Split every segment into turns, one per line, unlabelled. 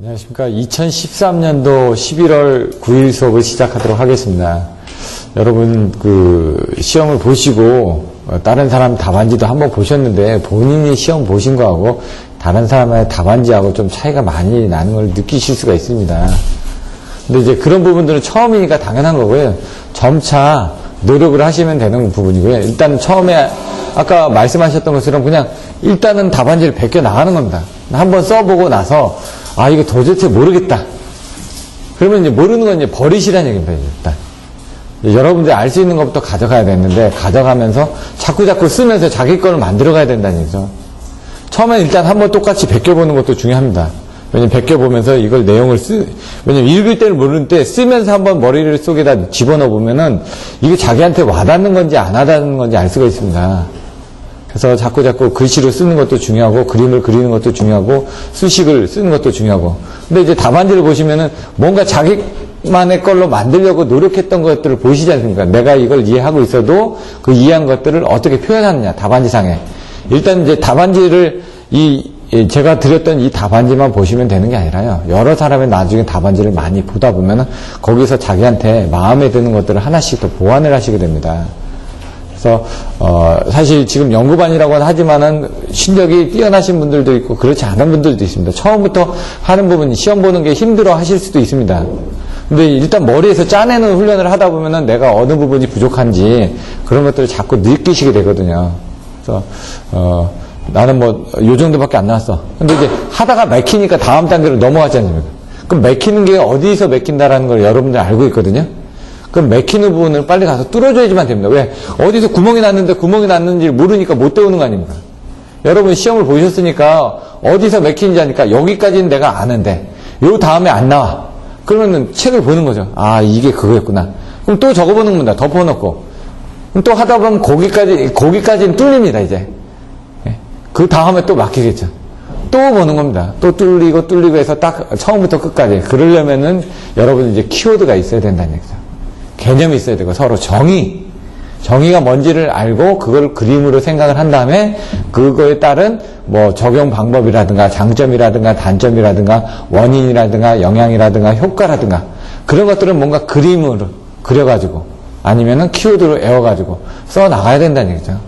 안녕하십니까. 2013년도 11월 9일 수업을 시작하도록 하겠습니다. 여러분, 시험을 보시고, 다른 사람 답안지도 한번 보셨는데, 본인이 시험 보신 거하고, 다른 사람의 답안지하고 좀 차이가 많이 나는 걸 느끼실 수가 있습니다. 근데 이제 그런 부분들은 처음이니까 당연한 거고요. 점차 노력을 하시면 되는 부분이고요. 일단 처음에, 아까 말씀하셨던 것처럼 그냥, 일단은 답안지를 베껴 나가는 겁니다. 한번 써보고 나서, 이거 도대체 모르겠다. 그러면 이제 모르는 건 이제 버리시라는 얘기입니다, 일단. 여러분들이 알 수 있는 것부터 가져가야 되는데, 가져가면서 자꾸 쓰면서 자기 거를 만들어가야 된다는 얘기죠. 처음엔 일단 한번 똑같이 베껴보는 것도 중요합니다. 왜냐면 베껴보면서 이걸 내용을 왜냐면 읽을 때는 모르는 때 쓰면서 한번 머리 속에다 집어넣어 보면은 이게 자기한테 와닿는 건지 안 와닿는 건지 알 수가 있습니다. 그래서 자꾸 글씨로 쓰는 것도 중요하고, 그림을 그리는 것도 중요하고, 수식을 쓰는 것도 중요하고. 근데 이제 답안지를 보시면은 뭔가 자기만의 걸로 만들려고 노력했던 것들을 보시지 않습니까? 내가 이걸 이해하고 있어도 그 이해한 것들을 어떻게 표현하느냐, 답안지상에. 일단 이제 답안지를 제가 드렸던 이 답안지만 보시면 되는 게 아니라요. 여러 사람의 나중에 답안지를 많이 보다 보면은 거기서 자기한테 마음에 드는 것들을 하나씩 더 보완을 하시게 됩니다. 그래서 사실 지금 연구반이라고는 하지만은 실력이 뛰어나신 분들도 있고 그렇지 않은 분들도 있습니다. 처음부터 하는 부분 시험 보는 게 힘들어 하실 수도 있습니다. 근데 일단 머리에서 짜내는 훈련을 하다 보면은 내가 어느 부분이 부족한지 그런 것들을 자꾸 느끼시게 되거든요. 그래서 나는 요 정도밖에 안 나왔어. 근데 이제 하다가 맥히니까 다음 단계로 넘어가지 않습니까? 그럼 맥히는 게 어디서 맥힌다라는 걸 여러분들 알고 있거든요. 그럼 맥히는 부분을 빨리 가서 뚫어줘야지만 됩니다. 왜? 어디서 구멍이 났는데 구멍이 났는지를 모르니까 못 때우는 거 아닙니까? 여러분 시험을 보셨으니까 어디서 맥히는지 아니까 여기까지는 내가 아는데 요 다음에 안 나와. 그러면은 책을 보는 거죠. 이게 그거였구나. 그럼 또 적어보는 겁니다. 덮어놓고. 그럼 또 하다 보면 거기까지는 뚫립니다, 이제. 그 다음에 또 막히겠죠. 또 보는 겁니다. 또 뚫리고 해서 딱 처음부터 끝까지. 그러려면은 여러분 이제 키워드가 있어야 된다는 얘기죠. 개념이 있어야 되고 서로 정의가 뭔지를 알고 그걸 그림으로 생각을 한 다음에 그거에 따른 적용 방법이라든가 장점이라든가 단점이라든가 원인이라든가 영향이라든가 효과라든가 그런 것들은 뭔가 그림으로 그려가지고 아니면은 키워드로 외워가지고 써 나가야 된다는 얘기죠.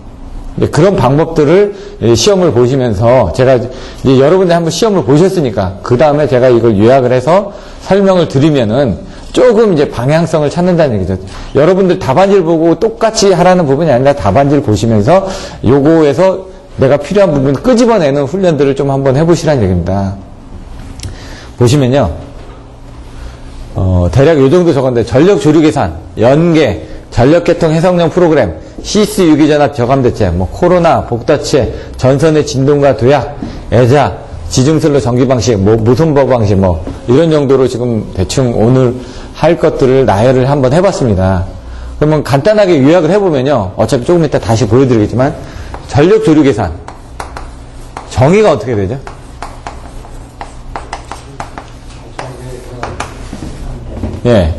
그런 방법들을 시험을 보시면서 제가 이제 여러분들 한번 시험을 보셨으니까 그 다음에 제가 이걸 요약을 해서 설명을 드리면은 조금 이제 방향성을 찾는다는 얘기죠. 여러분들 답안지를 보고 똑같이 하라는 부분이 아니라 답안지를 보시면서 요거에서 내가 필요한 부분 끄집어내는 훈련들을 좀 한번 해보시라는 얘기입니다. 보시면요. 대략 요 정도 적었는데 전력 조류 계산, 연계, 전력계통 해석용 프로그램, 시스 유기전압 저감대체, 코로나, 복다체, 전선의 진동과 도약, 애자, 지중슬로 전기 방식, 무선버 방식, 이런 정도로 지금 대충 오늘 할 것들을 나열을 한번 해봤습니다. 그러면 간단하게 요약을 해보면요. 어차피 조금 이따 다시 보여드리겠지만, 전력 조류 계산. 정의가 어떻게 되죠? 예,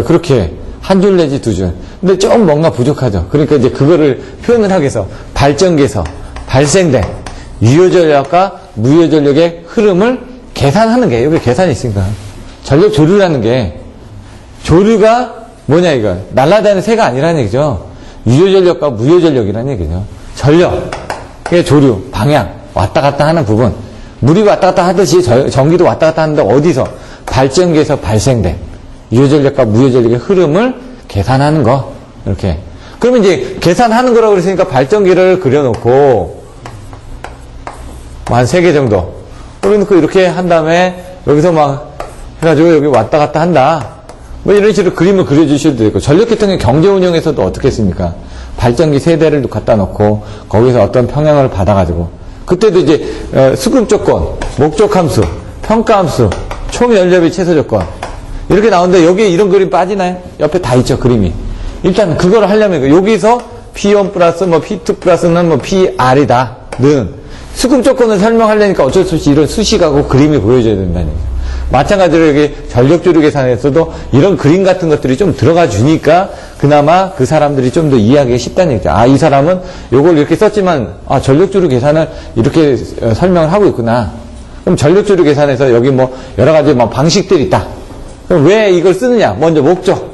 그렇게. 한 줄 내지 두 줄. 근데 좀 뭔가 부족하죠. 그러니까 이제 그거를 표현을 하기 위해서 발전기에서 발생된 유효전력과 무효전력의 흐름을 계산하는 게, 여기 계산이 있으니까. 전력 조류라는 게, 조류가 뭐냐, 이거. 날아다니는 새가 아니라는 얘기죠. 유효전력과 무효전력이라는 얘기죠. 전력, 그게 조류, 방향, 왔다 갔다 하는 부분. 물이 왔다 갔다 하듯이 전기도 왔다 갔다 하는데 어디서? 발전기에서 발생된 유효전력과 무효전력의 흐름을 계산하는 거. 이렇게. 그러면 이제 계산하는 거라고 그랬으니까 발전기를 그려놓고, 한 3개 정도. 그러놓고 이렇게 한 다음에 여기서 해가지고 여기 왔다 갔다 한다. 이런 식으로 그림을 그려주셔도 되고, 전력계통의 경제 운영에서도 어떻게 했습니까? 발전기 3대를 갖다 놓고, 거기서 어떤 평형을 받아가지고, 그때도 이제, 수급 조건, 목적 함수, 평가 함수, 총 연료비 최소 조건. 이렇게 나오는데 여기에 이런 그림 빠지나요? 옆에 다 있죠, 그림이. 일단 그걸 하려면 여기서 P1 플러스 P2 플러스는 PR이다. 는 수급 조건을 설명하려니까 어쩔 수 없이 이런 수식하고 그림이 보여줘야 된다는 얘기죠. 마찬가지로 여기 전력 조류 계산에서도 이런 그림 같은 것들이 좀 들어가 주니까 그나마 그 사람들이 좀 더 이해하기가 쉽다는 얘기죠. 이 사람은 요걸 이렇게 썼지만 전력 조류 계산을 이렇게 설명을 하고 있구나. 그럼 전력조류 계산에서 여기 뭐 여러 가지 뭐 방식들이 있다. 그럼 왜 이걸 쓰느냐? 먼저 목적.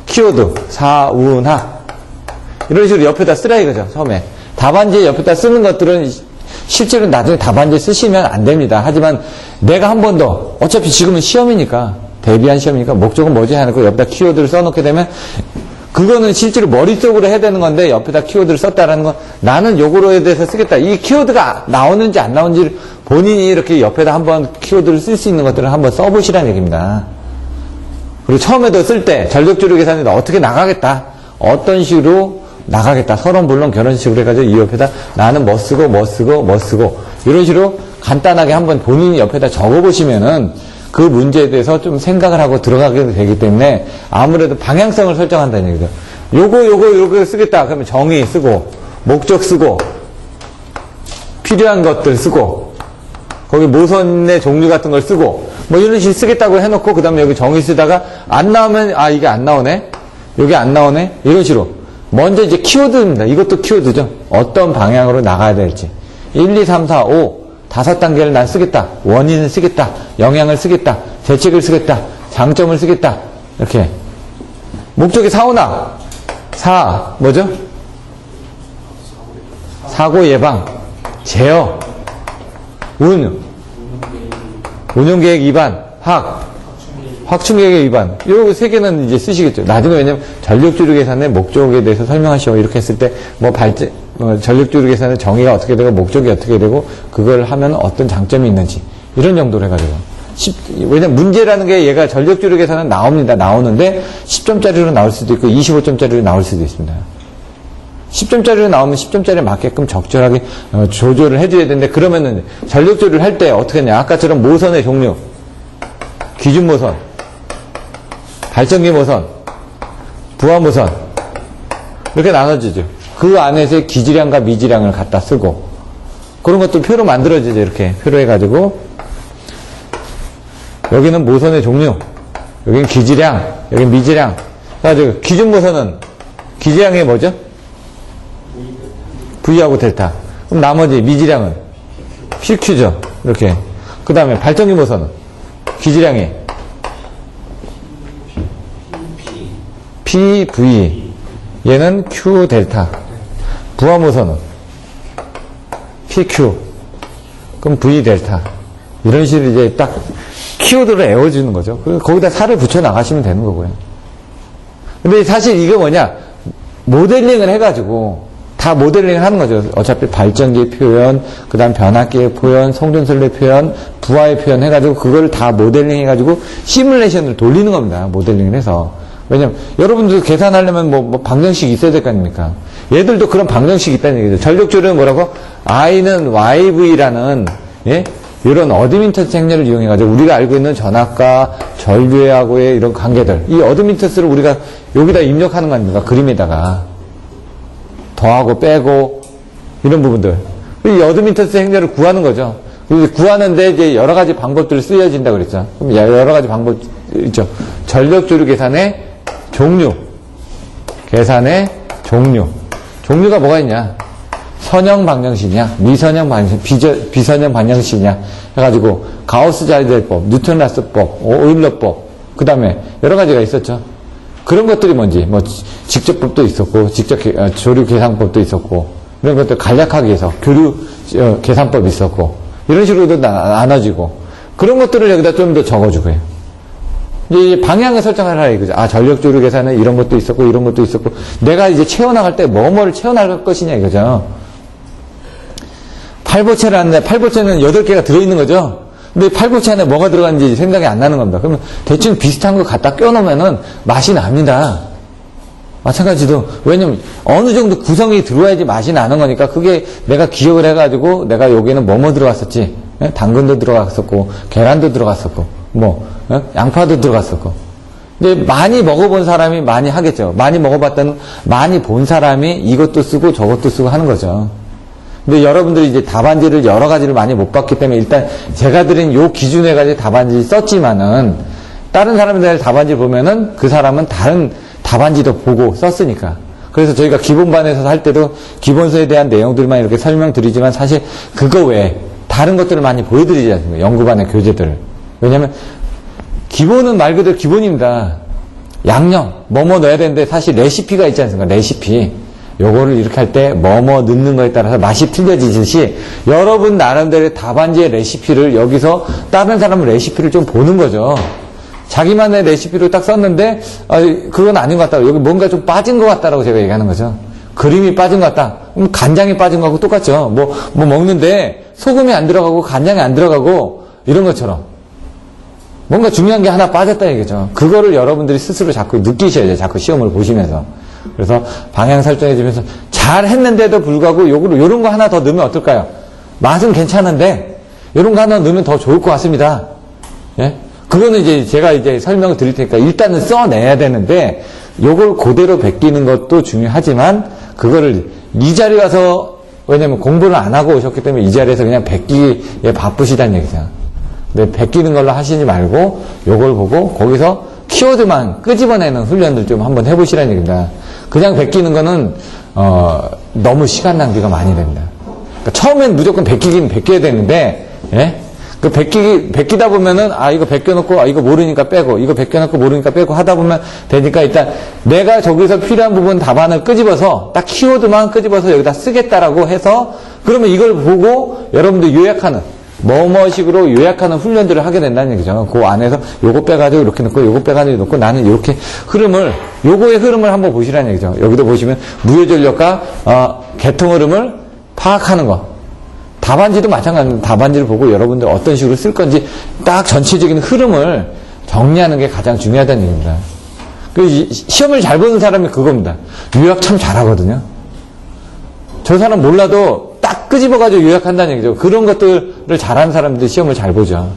키워드. 사운하. 이런 식으로 옆에다 쓰라 이거죠. 처음에. 답안지 옆에다 쓰는 것들은 실제로 나중에 답안지 쓰시면 안 됩니다. 하지만 내가 한 번 더, 어차피 지금은 시험이니까, 대비한 시험이니까 목적은 뭐지 하고 옆에다 키워드를 써놓게 되면 그거는 실제로 머릿속으로 해야 되는 건데 옆에다 키워드를 썼다라는 건 나는 요거로에 대해서 쓰겠다. 이 키워드가 나오는지 안 나오는지 본인이 이렇게 옆에다 한번 키워드를 쓸 수 있는 것들을 한번 써보시라는 얘기입니다. 그리고 처음에도 쓸 때 전력조류 계산에다 어떻게 나가겠다. 어떤 식으로 나가겠다. 서론, 본론, 결혼식으로 해가지고 이 옆에다 나는 뭐 쓰고 이런 식으로 간단하게 한번 본인이 옆에다 적어보시면은 그 문제에 대해서 좀 생각을 하고 들어가게 되기 때문에 아무래도 방향성을 설정한다는 얘기죠. 요거 쓰겠다. 그러면 정의 쓰고, 목적 쓰고, 필요한 것들 쓰고, 거기 모선의 종류 같은 걸 쓰고, 뭐 이런 식으로 쓰겠다고 해놓고, 그 다음에 여기 정의 쓰다가 안 나오면, 아, 이게 안 나오네? 여기 안 나오네? 이런 식으로. 먼저 이제 키워드입니다. 이것도 키워드죠. 어떤 방향으로 나가야 될지. 1, 2, 3, 4, 5. 5단계를 난 쓰겠다. 원인을 쓰겠다. 영향을 쓰겠다. 대책을 쓰겠다. 장점을 쓰겠다. 이렇게. 목적이 사운하. 뭐죠? 사고 예방. 제어. 운영계획 위반. 확충계획의 위반. 요 세 개는 이제 쓰시겠죠. 나중에 왜냐면 전력조류 계산의 목적에 대해서 설명하시오. 이렇게 했을 때 뭐 전력조류 계산의 정의가 어떻게 되고 목적이 어떻게 되고 그걸 하면 어떤 장점이 있는지 이런 정도로 해가지고 왜냐면 문제라는 게 얘가 전력조류 계산은 나오는데 10점짜리로 나올 수도 있고 25점짜리로 나올 수도 있습니다. 10점짜리로 나오면 10점짜리에 맞게끔 적절하게 조절을 해줘야 되는데 그러면은 전력조류를 할 때 어떻게 했냐. 아까처럼 모선의 종류, 기준 모선, 발전기 모선, 부하 모선 이렇게 나눠지죠. 그 안에서 기질량과 미질량을 갖다 쓰고 그런 것도 표로 만들어지죠. 이렇게 표로 해가지고 여기는 모선의 종류, 여기는 기질량, 여기는 미질량. 그래가지고 기준 모선은 기질량이 뭐죠? V하고 델타. 그럼 나머지 미질량은 PQ죠. 이렇게. 그 다음에 발전기 모선은 기질량이 PV. 얘는 Q 델타. 부하 모선은 PQ. 그럼 V 델타. 이런 식으로 이제 딱 키워드를 애워주는 거죠. 거기다 살을 붙여 나가시면 되는 거고요. 근데 사실 이게 뭐냐. 모델링을 해가지고 다 모델링을 하는 거죠. 어차피 발전기의 표현, 그 다음 변압기의 표현, 송전설의 표현, 부하의 표현 해가지고 그걸 다 모델링 해가지고 시뮬레이션을 돌리는 겁니다. 모델링을 해서. 왜냐면 여러분들 계산하려면 뭐 방정식이 있어야 될 거 아닙니까? 얘들도 그런 방정식이 있다는 얘기죠. 전력조류는 뭐라고? I는 YV라는 이런 어드민턴스 행렬을 이용해가지고 우리가 알고 있는 전압과 전류하고의 이런 관계들 이 어드민턴스를 우리가 여기다 입력하는 거 아닙니까? 그림에다가 더하고 빼고 이런 부분들 이 어드민턴스 행렬을 구하는 거죠. 구하는데 이제 여러 가지 방법들을 쓰여진다고 그랬죠. 그럼 여러 가지 방법 있죠. 전력조류 계산의 종류, 종류가 뭐가 있냐? 선형 방정식이냐, 미선형 방정식, 비선형 방정식이냐 해가지고 가우스 자리대법, 뉴턴-라스법, 오일러법, 그 다음에 여러 가지가 있었죠. 그런 것들이 뭔지 뭐 직접법도 있었고, 조류 계산법도 있었고, 이런 것들 간략하게 해서 교류 계산법이 있었고, 이런 식으로도 나눠지고 그런 것들을 여기다 좀 더 적어주고요. 이제 방향을 설정하라 이거죠. 아, 전력조류 계산은 이런 것도 있었고, 이런 것도 있었고, 내가 이제 채워나갈 때 뭐를 채워나갈 것이냐 이거죠. 팔보채를 하는데, 팔보채는 8개가 들어있는 거죠. 근데 팔보채 안에 뭐가 들어갔는지 생각이 안 나는 겁니다. 그러면 대충 비슷한 거 갖다 껴놓으면은 맛이 납니다. 마찬가지도, 왜냐면 어느 정도 구성이 들어와야지 맛이 나는 거니까, 그게 내가 기억을 해가지고, 내가 여기는 뭐뭐 들어갔었지. 당근도 들어갔었고, 계란도 들어갔었고, 양파도 들어갔었고. 근데 많이 먹어본 사람이 많이 하겠죠. 많이 먹어봤다는, 많이 본 사람이 이것도 쓰고 저것도 쓰고 하는 거죠. 근데 여러분들이 이제 답안지를 여러 가지를 많이 못 봤기 때문에 일단 제가 드린 요 기준에 가지고 답안지 썼지만은, 다른 사람들 답안지 보면은 그 사람은 다른 답안지도 보고 썼으니까. 그래서 저희가 기본반에서 할 때도 기본서에 대한 내용들만 이렇게 설명드리지만 사실 그거 외에 다른 것들을 많이 보여드리지 않습니까? 연구반의 교재들을. 왜냐면, 기본은 말 그대로 기본입니다. 양념, 뭐뭐 넣어야 되는데 사실 레시피가 있지 않습니까? 레시피. 요거를 이렇게 할 때 뭐뭐 넣는 거에 따라서 맛이 틀려지듯이 여러분 나름대로의 답안지의 레시피를 여기서 다른 사람 레시피를 좀 보는 거죠. 자기만의 레시피로 딱 썼는데 그건 아닌 것 같다. 여기 뭔가 좀 빠진 것 같다라고 제가 얘기하는 거죠. 그림이 빠진 것 같다. 그럼 간장이 빠진 거하고 똑같죠. 뭐 먹는데 소금이 안 들어가고 간장이 안 들어가고 이런 것처럼 뭔가 중요한 게 하나 빠졌다 얘기죠. 그거를 여러분들이 스스로 자꾸 느끼셔야 돼요. 자꾸 시험을 보시면서. 그래서 방향 설정해 주면서 잘 했는데도 불구하고 요런 거 하나 더 넣으면 어떨까요? 맛은 괜찮은데 요런 거 하나 넣으면 더 좋을 것 같습니다. 예? 그거는 이제 제가 이제 설명을 드릴 테니까 일단은 써내야 되는데 요걸 그대로 베끼는 것도 중요하지만 그거를 이 자리 가서 왜냐면 공부를 안 하고 오셨기 때문에 이 자리에서 그냥 베끼기에 바쁘시다는 얘기죠. 근데 베끼는 걸로 하시지 말고 요걸 보고 거기서 키워드만 끄집어내는 훈련들 좀 한번 해보시라는 얘기입니다. 그냥 베끼는 거는 너무 시간 낭비가 많이 됩니다. 그러니까 처음엔 무조건 베끼긴 베껴야 되는데 예? 그 베끼다 보면은 이거 베껴놓고 이거 모르니까 빼고 이거 베껴놓고 모르니까 빼고 하다 보면 되니까 일단 내가 저기서 필요한 부분 답안을 끄집어서 딱 키워드만 끄집어서 여기다 쓰겠다라고 해서 그러면 이걸 보고 여러분들 요약하는 뭐뭐식으로 요약하는 훈련들을 하게 된다는 얘기죠. 그 안에서 요거 빼가지고 이렇게 넣고 요거 빼가지고 넣고 나는 이렇게 요거의 흐름을 한번 보시라는 얘기죠. 여기도 보시면 무효전력과 개통 흐름을 파악하는 거. 답안지도 마찬가지입니다. 답안지를 보고 여러분들 어떤 식으로 쓸 건지 딱 전체적인 흐름을 정리하는 게 가장 중요하다는 얘기입니다. 시험을 잘 보는 사람이 그겁니다. 요약 참 잘하거든요. 저 사람 몰라도 딱 끄집어가지고 요약한다는 얘기죠. 그런 것들을 잘하는 사람들이 시험을 잘 보죠.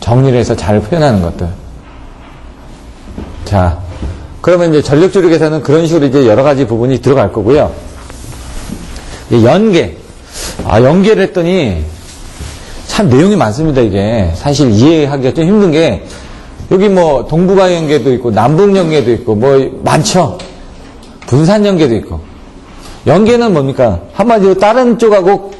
정리를 해서 잘 표현하는 것들. 자, 그러면 이제 전력조력에서는 그런 식으로 이제 여러 가지 부분이 들어갈 거고요. 연계. 연계를 했더니 참 내용이 많습니다, 이게. 사실 이해하기가 좀 힘든 게 여기 뭐 동북아 연계도 있고 남북 연계도 있고 뭐 많죠. 분산 연계도 있고. 연계는 뭡니까? 한마디로 다른 쪽하고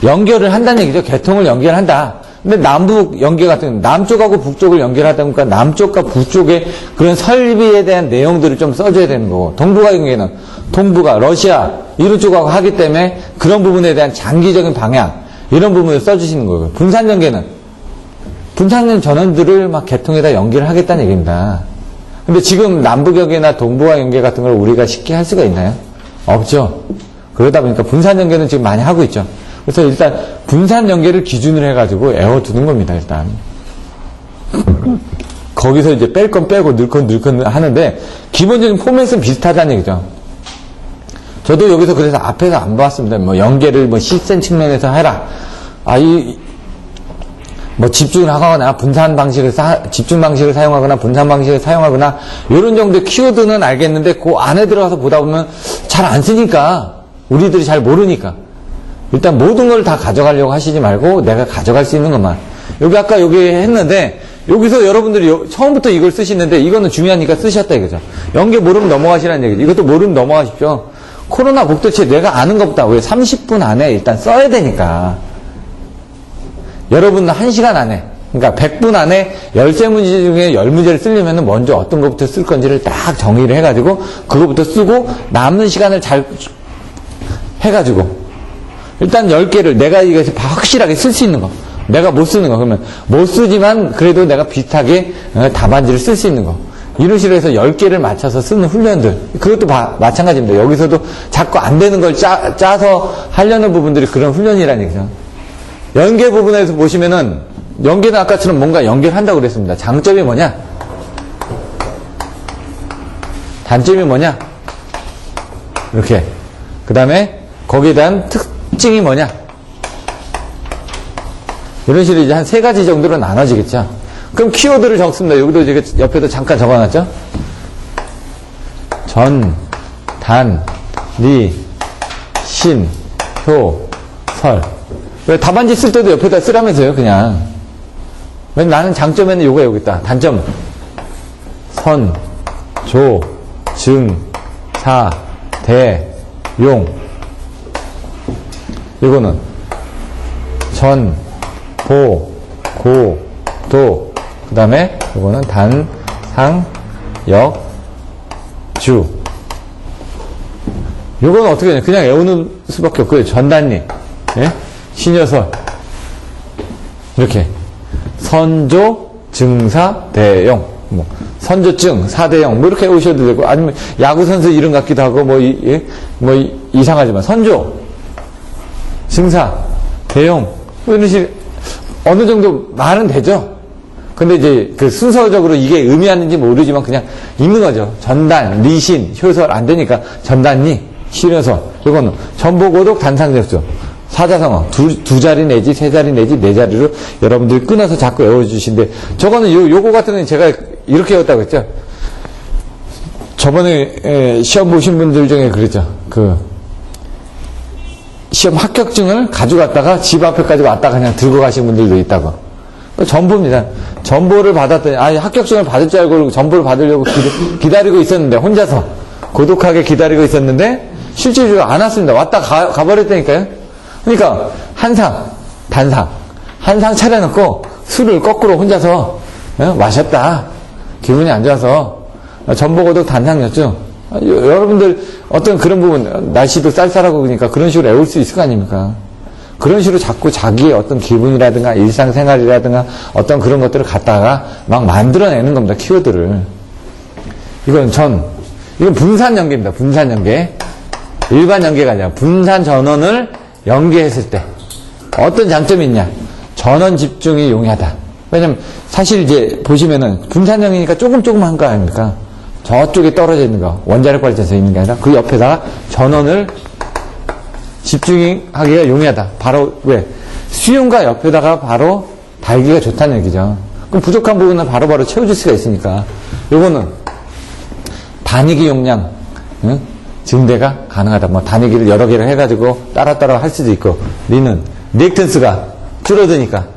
연결을 한다는 얘기죠. 개통을 연결한다. 근데 남북 연계 같은 경우는 남쪽하고 북쪽을 연결하다 보니까 남쪽과 북쪽의 그런 설비에 대한 내용들을 좀 써줘야 되는 거고, 동북아 연계는 동북아, 러시아 이런 쪽하고 하기 때문에 그런 부분에 대한 장기적인 방향 이런 부분을 써주시는 거고요. 분산 연계는 분산된 전원들을 막 개통에다 연결을 하겠다는 얘기입니다. 근데 지금 남북 연계나 동북아 연계 같은 걸 우리가 쉽게 할 수가 있나요? 없죠. 그러다 보니까 분산 연계는 지금 많이 하고 있죠. 그래서 일단 분산 연계를 기준으로 해가지고 외워두는 겁니다. 일단 거기서 이제 뺄 건 빼고 넣을 건 넣을 건 하는데 기본적인 포맷은 비슷하다는 얘기죠. 저도 여기서 그래서 앞에서 안 봤습니다. 뭐 연계를 뭐 시스템 측면에서 해라. 뭐 집중을 하거나 분산 방식을 집중 방식을 사용하거나 분산 방식을 사용하거나 이런 정도의 키워드는 알겠는데 그 안에 들어가서 보다 보면 잘 안 쓰니까 우리들이 잘 모르니까 일단 모든 걸 다 가져가려고 하시지 말고 내가 가져갈 수 있는 것만 아까 여기 했는데 여기서 여러분들이 처음부터 이걸 쓰시는데 이거는 중요하니까 쓰셨다 이거죠. 연계 모르면 넘어가시라는 얘기죠. 이것도 모르면 넘어가십시오. 코로나 목도체 내가 아는 것보다 왜 30분 안에 일단 써야 되니까 여러분 1시간 안에 그러니까 100분 안에 13문제 중에 10문제를 쓰려면 먼저 어떤 것부터 쓸 건지를 딱 정의를 해가지고 그것부터 쓰고 남는 시간을 잘 해가지고 일단 10개를 내가 이것을 확실하게 쓸 수 있는 거 내가 못 쓰는 거 그러면 못 쓰지만 그래도 내가 비슷하게 답안지를 쓸 수 있는 거 이런 식으로 해서 10개를 맞춰서 쓰는 훈련들 그것도 마찬가지입니다. 여기서도 자꾸 안 되는 걸 짜서 하려는 부분들이 그런 훈련이라는 얘기죠. 연계 부분에서 보시면은 연계는 아까처럼 뭔가 연결한다고 그랬습니다. 장점이 뭐냐? 단점이 뭐냐? 이렇게. 그 다음에 거기에 대한 특징이 뭐냐? 이런 식으로 이제 한 3가지 정도로 나눠지겠죠. 그럼 키워드를 적습니다. 여기도 이제 옆에도 잠깐 적어놨죠? 전, 단, 리, 신, 효, 설. 왜 답안지 쓸 때도 옆에다 쓰라면서요, 그냥. 왜냐면 나는 장점에는 요거 여기 있다. 단점. 선, 조, 증, 사, 대, 용. 이거는 전, 보, 고, 도. 그 다음에 이거는 단, 상, 역, 주. 요건 어떻게 하냐. 그냥 외우는 수밖에 없고요. 전단리, 예? 신여설. 이렇게. 선조, 증사, 대용. 뭐, 선조증, 사대용. 뭐, 이렇게 오셔도 되고, 아니면 야구선수 이름 같기도 하고, 이상하지만. 선조, 증사, 대용. 뭐 이런 식, 어느 정도 말은 되죠? 근데 이제 그 순서적으로 이게 의미하는지 모르지만 그냥 읽는 거죠. 전단, 리신, 효설 안 되니까 전단리, 신여설. 이거는 전보고독, 단상적조. 사자성어. 두 자리 내지, 세 자리 내지, 네 자리로 여러분들이 끊어서 자꾸 외워주시는데, 저거는 요거 같은 건 제가 이렇게 외웠다고 했죠. 저번에 시험 보신 분들 중에 그랬죠. 시험 합격증을 가져갔다가 집 앞에까지 왔다가 그냥 들고 가신 분들도 있다고. 전보입니다. 전보를 받았더니, 합격증을 받을 줄 알고 전보를 받으려고 기다리고 있었는데, 혼자서 고독하게 기다리고 있었는데, 실질적으로 안 왔습니다. 왔다 가버렸다니까요. 그러니까, 한상, 단상. 한상 차려놓고 술을 거꾸로 혼자서 마셨다. 기분이 안 좋아서. 전보고독 단상이었죠. 여러분들 어떤 그런 부분, 날씨도 쌀쌀하고 그러니까 그런 식으로 외울 수 있을 거 아닙니까? 그런 식으로 자꾸 자기의 어떤 기분이라든가 일상생활이라든가 어떤 그런 것들을 갖다가 막 만들어내는 겁니다. 키워드를. 이건 이건 분산연계입니다. 분산연계. 일반 연계가 아니라 분산 전원을 연계했을 때 어떤 장점이 있냐. 전원 집중이 용이하다. 왜냐면 사실 이제 보시면은 분산연계니까 조금한 거 아닙니까? 저쪽에 떨어져 있는 거, 원자력 발전소에 있는 게 아니라 그 옆에다가 전원을 집중하기가 용이하다. 바로 왜? 수용과 옆에다가 바로 달기가 좋다는 얘기죠. 그럼 부족한 부분은 바로바로 채워줄 수가 있으니까. 요거는 단위기 용량 증대가 가능하다. 뭐 단위기를 여러 개를 해가지고 따로따로 할 수도 있고. 리는 리액턴스가 줄어드니까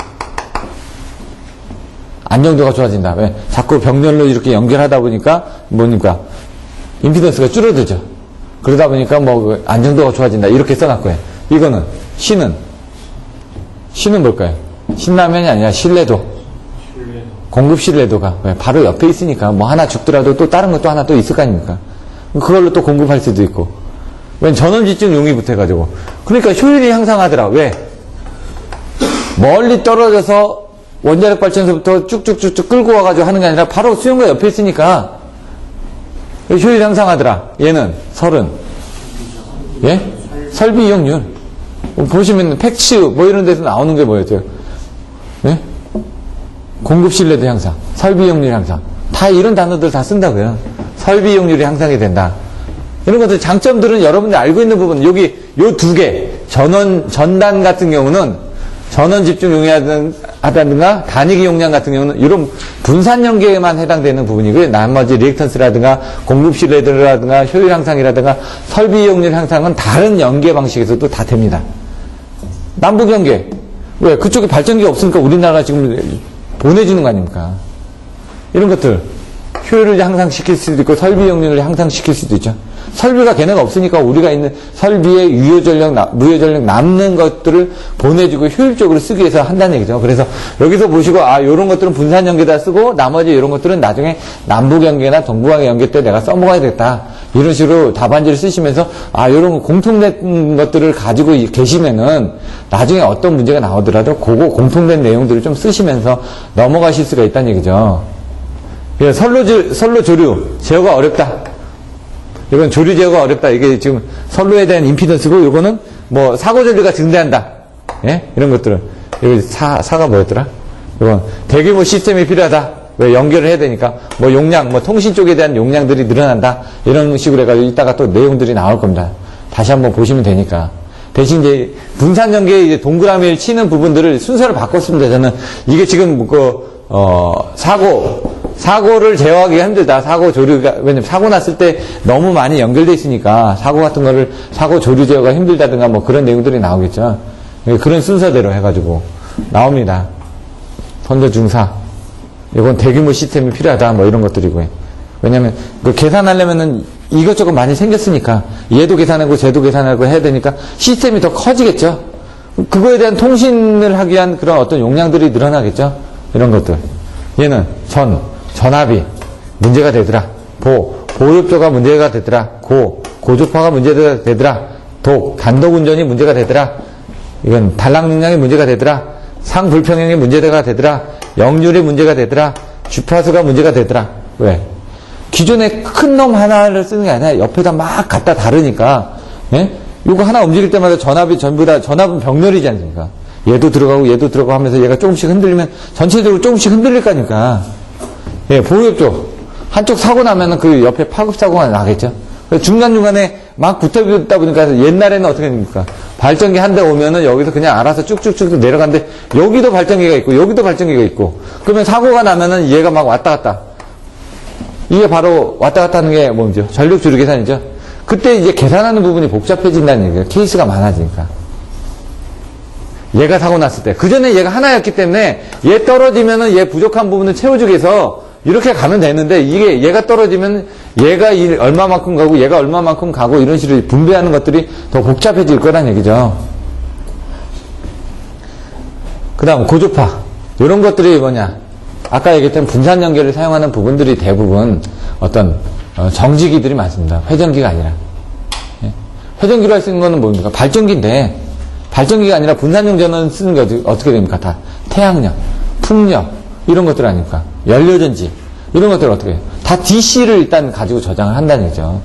안정도가 좋아진다. 왜? 자꾸 병렬로 이렇게 연결하다 보니까 뭡니까? 임피던스가 줄어들죠. 그러다 보니까 안정도가 좋아진다. 이렇게 써놨고요. 이거는 신은 뭘까요? 신라면이 아니라 신뢰도. 공급 신뢰도가 왜? 바로 옆에 있으니까 뭐 하나 죽더라도 또 다른 것도 하나 또 있을 거 아닙니까? 그걸로 또 공급할 수도 있고. 왜? 전원 집중 용이 붙어가지고. 그러니까 효율이 향상하더라. 왜? 멀리 떨어져서 원자력 발전소부터 쭉쭉쭉쭉 끌고 와가지고 하는 게 아니라 바로 수용과 옆에 있으니까 효율 향상하더라. 얘는 설은 예? 설비 이용률. 보시면 팩츠 뭐 이런 데서 나오는 게 뭐였죠? 예? 공급 신뢰도 향상, 설비 이용률 향상. 다 이런 단어들 다 쓴다고요. 설비 이용률이 향상이 된다. 이런 것들 장점들은 여러분들이 알고 있는 부분. 여기 요 두 개 전단 같은 경우는 전원 집중 용이하다든가 단위기 용량 같은 경우는 이런 분산 연계에만 해당되는 부분이고요. 나머지 리액턴스라든가 공급 신뢰도라든가 효율 향상이라든가 설비 이용률 향상은 다른 연계 방식에서도 다 됩니다. 남북 연계. 왜? 그쪽에 발전기가 없으니까 우리나라가 지금 보내주는 거 아닙니까? 이런 것들 효율을 향상시킬 수도 있고 설비 이용률을 향상시킬 수도 있죠. 설비가 걔네가 없으니까 우리가 있는 설비의 무효전력 남는 것들을 보내주고 효율적으로 쓰기 위해서 한다는 얘기죠. 그래서 여기서 보시고 요런 것들은 분산 연계다 쓰고 나머지 이런 것들은 나중에 남북 연계나 동북아 연계 때 내가 써먹어야 겠다. 이런 식으로 답안지를 쓰시면서 요런 공통된 것들을 가지고 계시면은 나중에 어떤 문제가 나오더라도 그거 공통된 내용들을 좀 쓰시면서 넘어가실 수가 있다는 얘기죠. 선로 조류 제어가 어렵다. 이건 조류 제어가 어렵다. 이게 지금 선로에 대한 임피던스고, 이거는 뭐 사고 전류가 증대한다. 예? 이런 것들은. 이거 사가 뭐였더라? 이건 대규모 시스템이 필요하다. 왜? 연결을 해야 되니까. 뭐 용량, 뭐 통신 쪽에 대한 용량들이 늘어난다. 이런 식으로 해가지고 이따가 또 내용들이 나올 겁니다. 다시 한번 보시면 되니까. 대신 이제 분산 연계에 이제 동그라미를 치는 부분들을 순서를 바꿨습니다. 저는 이게 지금 사고를 제어하기가 힘들다. 사고 조류가, 왜냐면 사고 났을 때 너무 많이 연결돼 있으니까 사고 같은 거를 사고 조류 제어가 힘들다든가 뭐 그런 내용들이 나오겠죠. 그런 순서대로 해가지고 나옵니다. 선조 중사. 이건 대규모 시스템이 필요하다. 뭐 이런 것들이고요. 왜냐면 계산하려면은 이것저것 많이 생겼으니까 얘도 계산하고 쟤도 계산하고 해야 되니까 시스템이 더 커지겠죠. 그거에 대한 통신을 하기 위한 그런 어떤 용량들이 늘어나겠죠? 이런 것들. 얘는 전압이 문제가 되더라. 보호흡조가 문제가 되더라. 고주파가 문제가 되더라. 단독운전이 문제가 되더라. 이건 단락 능량이 문제가 되더라. 상불평형이 문제가 되더라. 역률이 문제가 되더라. 주파수가 문제가 되더라. 왜? 기존에 큰 놈 하나를 쓰는 게 아니라 옆에다 막 갖다 다르니까, 예? 이거 하나 움직일 때마다 전압이 전부 다, 전압은 병렬이지 않습니까? 얘도 들어가고 하면서 얘가 조금씩 흔들리면 전체적으로 조금씩 흔들릴 거니까. 예, 보호흡조. 한쪽 사고 나면은 그 옆에 파급사고가 나겠죠? 중간중간에 막 붙어 있다 보니까 옛날에는 어떻게 됩니까? 발전기 한 대 오면은 여기서 그냥 알아서 쭉쭉쭉 내려가는데 여기도 발전기가 있고 여기도 발전기가 있고 그러면 사고가 나면은 얘가 막 왔다 갔다. 이게 바로 왔다 갔다 하는 게 뭐죠? 전력 주류 계산이죠? 그때 이제 계산하는 부분이 복잡해진다는 얘기예요. 케이스가 많아지니까. 얘가 사고 났을 때. 그 전에 얘가 하나였기 때문에 얘 떨어지면은 얘 부족한 부분을 채워주기 위해서 이렇게 가면 되는데 이게 얘가 떨어지면 얘가 얼마만큼 가고 얘가 얼마만큼 가고 이런 식으로 분배하는 것들이 더 복잡해질 거란 얘기죠. 그 다음 고주파. 이런 것들이 뭐냐. 아까 얘기했던 분산 연결을 사용하는 부분들이 대부분 어떤 정지기들이 많습니다. 회전기가 아니라. 예? 회전기로 할 수 있는 거는 뭡니까? 발전기인데 발전기가 아니라 분산용 전원 쓰는 게 어떻게 됩니까? 다 태양력, 풍력 이런 것들 아닙니까? 연료전지 이런 것들 어떻게 해요? 다 DC를 일단 가지고 저장을 한다는 얘기죠.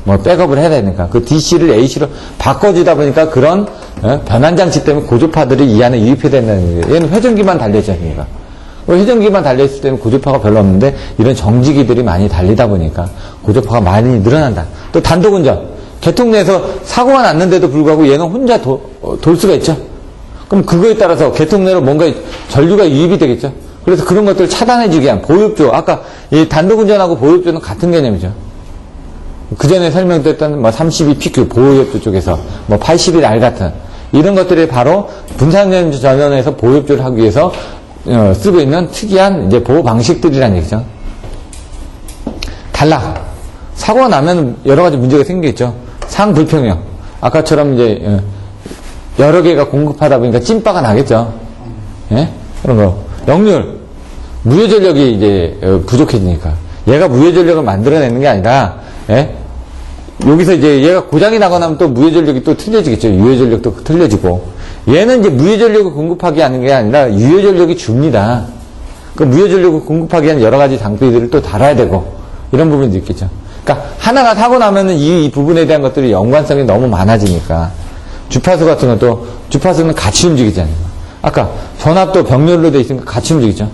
뭐 백업을 해야 되니까 그 DC를 AC로 바꿔주다 보니까 그런 변환장치 때문에 고주파들이 이 안에 유입이 된다는 얘기예요. 얘는 회전기만 달려있지 않습니까? 회전기만 달려있을 때는 고주파가 별로 없는데 이런 정지기들이 많이 달리다 보니까 고주파가 많이 늘어난다. 또 단독운전. 계통 내에서 사고가 났는데도 불구하고 얘는 혼자 돌 수가 있죠. 그럼 그거에 따라서 계통 내로 뭔가 전류가 유입이 되겠죠. 그래서 그런 것들을 차단해주기 위한 보호흡조. 아까 이 단독운전하고 보호흡조는 같은 개념이죠. 그 전에 설명드렸던 뭐 32PQ 보호흡조 쪽에서 뭐 81R 같은 이런 것들이 바로 분산전 전원에서 보호흡조를 하기 위해서 쓰고 있는 특이한 이제 보호 방식들이라는 얘기죠. 단락. 사고가 나면 여러 가지 문제가 생기겠죠. 상불평형. 아까처럼 이제 여러 개가 공급하다 보니까 찐빠가 나겠죠. 예? 그런 거. 역률. 무효전력이 이제 부족해지니까. 얘가 무효전력을 만들어내는 게 아니라, 예? 여기서 이제 얘가 고장이 나거나 하면 또 무효전력이 또 틀려지겠죠. 유효전력도 틀려지고. 얘는 이제 무효전력을 공급하기 하는 게 아니라 유효전력이 줍니다. 그 무효전력을 공급하기 위한 여러 가지 장비들을 또 달아야 되고, 이런 부분도 있겠죠. 그러니까 하나가 사고 나면은 이 부분에 대한 것들이 연관성이 너무 많아지니까 주파수 같은 것도 주파수는 같이 움직이잖아요. 아까 전압도 병렬로 돼 있으니까 같이 움직이죠.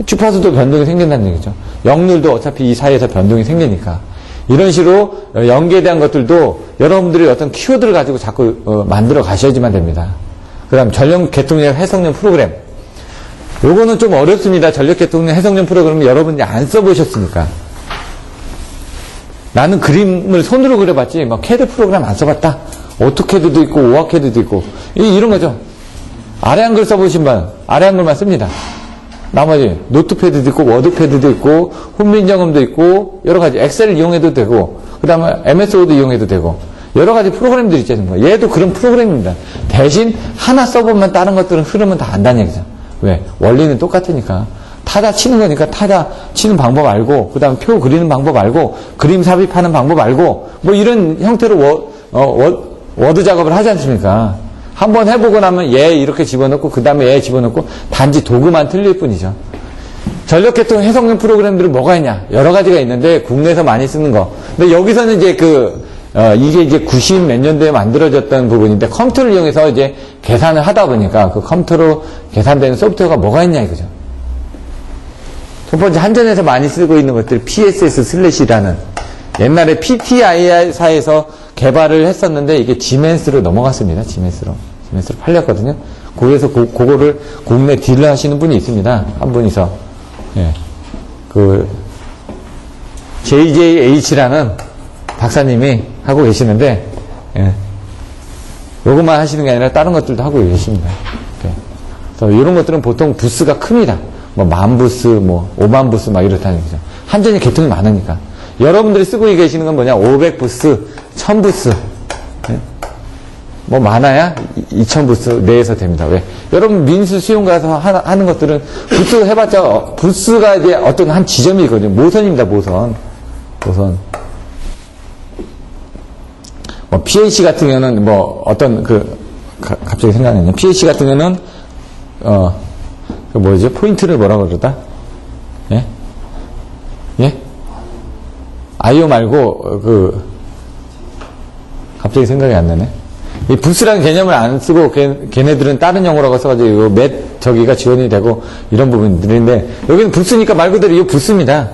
주파수도 변동이 생긴다는 얘기죠. 역률도 어차피 이 사이에서 변동이 생기니까 이런 식으로 연계에 대한 것들도 여러분들이 어떤 키워드를 가지고 자꾸 만들어 가셔야지만 됩니다. 그 다음 전력 계통력 해석용 프로그램. 요거는 좀 어렵습니다. 전력 계통력 해석용 프로그램은 여러분이 안 써보셨으니까. 나는 그림을 손으로 그려봤지 막 캐드 프로그램 안 써봤다. 오토캐드도 있고 오아캐드도 있고 이런 거죠. 아래 한글 써보신 분 아래 한글만 씁니다. 나머지 노트패드도 있고 워드패드도 있고 훈민정음도 있고 여러 가지 엑셀을 이용해도 되고 그 다음에 MS 워드 이용해도 되고 여러 가지 프로그램들이 있지 않습니까? 얘도 그런 프로그램입니다. 대신 하나 써보면 다른 것들은 흐름은 다 안다는 얘기죠. 왜? 원리는 똑같으니까. 타자 치는 거니까 타자 치는 방법 알고 그 다음에 표 그리는 방법 알고 그림 삽입하는 방법 알고 뭐 이런 형태로 워드 작업을 하지 않습니까? 한번 해보고 나면 얘 이렇게 집어넣고 그 다음에 얘 집어넣고 단지 도구만 틀릴 뿐이죠. 전력계통 해석용 프로그램들은 뭐가 있냐? 여러 가지가 있는데 국내에서 많이 쓰는 거. 근데 여기서는 이제 이게 이제 90 몇 년도에 만들어졌던 부분인데 컴퓨터를 이용해서 이제 계산을 하다 보니까 그 컴퓨터로 계산되는 소프트웨어가 뭐가 있냐 이거죠. 첫 번째 한전에서 많이 쓰고 있는 것들 PSS/라는 옛날에 PTI사에서 개발을 했었는데 이게 지멘스로 넘어갔습니다. 지멘스로 팔렸거든요. 거기에서 그거를 국내 딜을 하시는 분이 있습니다. 한 분이서 예. JJH라는 박사님이 하고 계시는데 예. 요것만 하시는 게 아니라 다른 것들도 하고 계십니다. 이렇게. 그래서 이런 것들은 보통 부스가 큽니다. 뭐 10,000부스, 뭐 50,000부스 막 이렇다는 거죠. 한전이 계통이 많으니까. 여러분들이 쓰고 계시는 건 뭐냐? 500부스, 1000부스. 네? 뭐 많아야 2000부스 내에서 됩니다. 왜? 여러분 민수 수용 가서 하는 것들은 부스 해봤자 부스가 이제 어떤 한 지점이 있거든요. 모선입니다. 모선. 뭐 PAC 같은 경우는 뭐 어떤 갑자기 생각나네요. PAC 같은 경우는 그 뭐죠? 포인트를 뭐라 그러다? 예? 아이오 말고 갑자기 생각이 안 나네. 이 부스라는 개념을 안 쓰고 걔네들은 다른 용어라고 써가지고 맷 저기가 지원이 되고 이런 부분들인데 여기는 부스니까 말 그대로 이 부스입니다.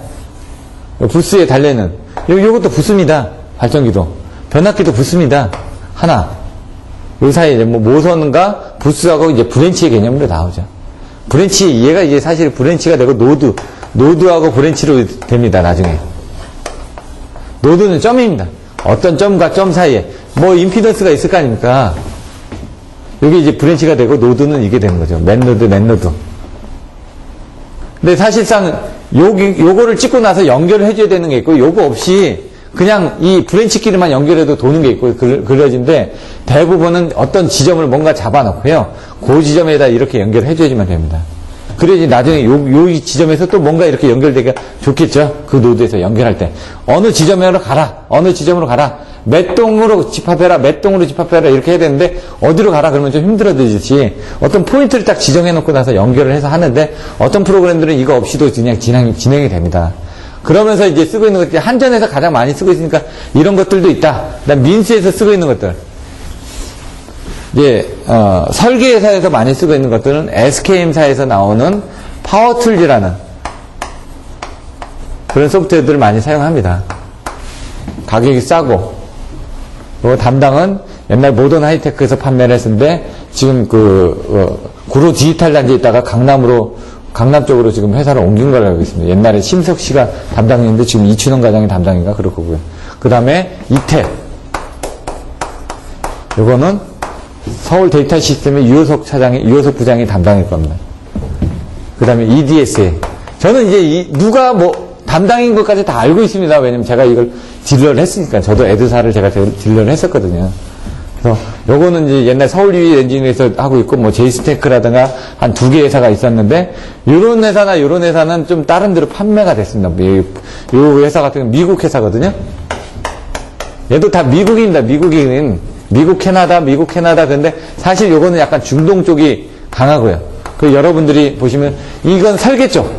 부스에 달려있는 요것도 부스입니다. 발전기도 변압기도 부스입니다. 하나 요 사이에 이제 뭐 모선과 부스하고 이제 브랜치의 개념으로 나오죠. 브랜치 얘가 이제 사실 브랜치가 되고 노드하고 브랜치로 됩니다. 나중에 노드는 점입니다. 어떤 점과 점 사이에 뭐 임피던스가 있을 거 아닙니까? 여기 이제 브랜치가 되고 노드는 이게 되는 거죠. 맨노드. 근데 사실상 요거를 찍고 나서 연결을 해줘야 되는 게 있고 요거 없이 그냥 이 브랜치끼리만 연결해도 도는 게 있고 그려진데 대부분은 어떤 지점을 뭔가 잡아놓고요. 그 지점에다 이렇게 연결해줘야지만 됩니다. 그래야지 나중에 요 지점에서 또 뭔가 이렇게 연결되기가 좋겠죠. 그 노드에서 연결할 때. 어느 지점으로 가라. 몇 동으로 집합해라. 이렇게 해야 되는데 어디로 가라 그러면 좀 힘들어지듯이 어떤 포인트를 딱 지정해놓고 나서 연결을 해서 하는데 어떤 프로그램들은 이거 없이도 그냥 진행이 됩니다. 그러면서 이제 쓰고 있는 것들이 한전에서 가장 많이 쓰고 있으니까 이런 것들도 있다. 그다음 민수에서 쓰고 있는 것들. 이제 설계회사에서 많이 쓰고 있는 것들은 SKM사에서 나오는 파워툴즈라는 그런 소프트웨어들을 많이 사용합니다. 가격이 싸고 그 담당은 옛날 모던 하이테크에서 판매를 했는데 지금 구로 디지털 단지에 있다가 강남 쪽으로 지금 회사를 옮긴 걸로 알고 있습니다. 옛날에 심석 씨가 담당했는데 지금 이춘원 과장이 담당인가 그럴 거고요. 그 다음에 이태 요거는 서울 데이터 시스템의 유효석 부장이 담당일 겁니다. 그 다음에 EDSA. 저는 이제 누가 뭐 담당인 것까지 다 알고 있습니다. 왜냐면 제가 이걸 딜러를 했으니까. 저도 에드사를 제가 딜러를 했었거든요. 그래서 요거는 이제 옛날 서울 유일 엔지니어에서 하고 있고 뭐 제이스테크라든가 한 2개 회사가 있었는데 요런 회사는 좀 다른 데로 판매가 됐습니다. 요 회사 같은 경우는 미국 회사거든요. 얘도 다 미국입니다. 미국, 캐나다. 근데 사실 요거는 약간 중동 쪽이 강하고요. 그 여러분들이 보시면 이건 설계 쪽.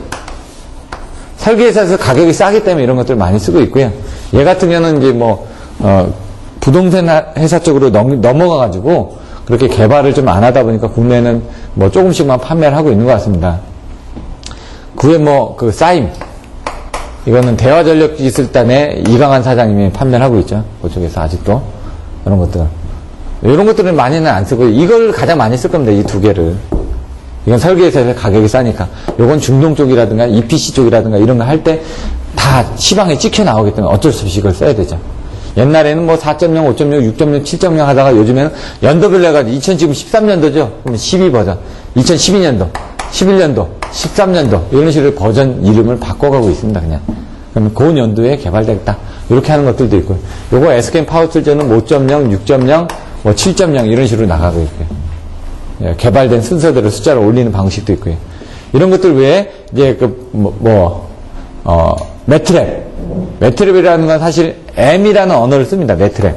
설계회사에서 가격이 싸기 때문에 이런 것들을 많이 쓰고 있고요. 얘 같은 경우는 이제 부동산 회사 쪽으로 넘어가가지고 그렇게 개발을 좀 안 하다 보니까 국내에는 뭐 조금씩만 판매를 하고 있는 것 같습니다. 그 후에 사임. 이거는 대화전력기술단의 이강한 사장님이 판매를 하고 있죠. 그쪽에서 아직도. 이런 것들은 많이는 안 쓰고, 이걸 가장 많이 쓸 겁니다. 이 2개를. 이건 설계회사에서 가격이 싸니까. 요건 중동 쪽이라든가, EPC 쪽이라든가, 이런 거 할 때 다 시방에 찍혀 나오기 때문에 어쩔 수 없이 이걸 써야 되죠. 옛날에는 4.0, 5.0, 6.0, 7.0 하다가 요즘에는 연도별로 해가지고, 지금 13년도죠? 그럼 12버전. 2012년도, 11년도, 13년도, 이런 식으로 버전 이름을 바꿔가고 있습니다, 그냥. 그럼 그 연도에 개발되겠다. 이렇게 하는 것들도 있고요. 요거 SKM 파워툴즈는 5.0, 6.0, 7.0 이런 식으로 나가고 있고요. 예, 개발된 순서대로 숫자를 올리는 방식도 있고요. 이런 것들 외에 이제 매트랩이라는 건 사실 M이라는 언어를 씁니다. 매트랩,